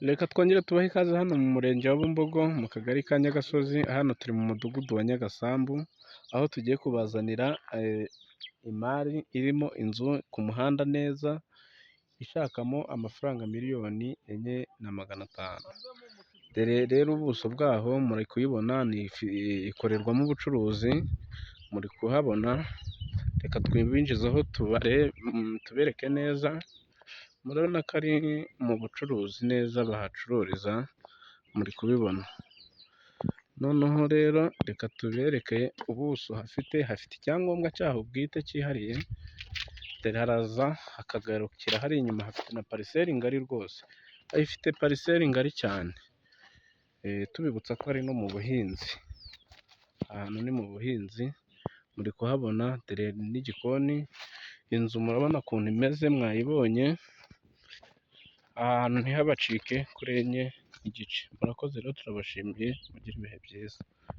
Reka twongere tubahe ikaze hano mu murenge wa Bumbogo mu kagari ka Nyagasozi, hano turi mu mudugudu wa Nyagasambu, aho tugiye kubazanira imari irimo inzu ku muhanda neza, ishakamo amafaranga miliyoni 4,500,000. Dore rero ubuso bwaho muri kuyibona, ikorerwamo ubucuruzi, muri kuhabona. Reka twibinjizeho tubereke neza. Murabona ko ari mu bucuruzi neza bahacururiza, muri kubibona. Noneho rero reka tubereke ubuso hafite icyangombwa cyaho bwite cyihariye. Dore haraza hakagarukira hari inyuma, hafite na pariseri ngari rwose, ifite pariseri ngari cyane. Tubibutsa ko ari no mu buhinzi, ahantu ni mu buhinzi, muri kuhabona. Dore n'igikoni, inzu murabona ukuntu imeze, mwayibonye. Ahantu ntihabacike kuri 4 n'igice. Murakoze rero, turabashimiye, mugire ibihe byiza.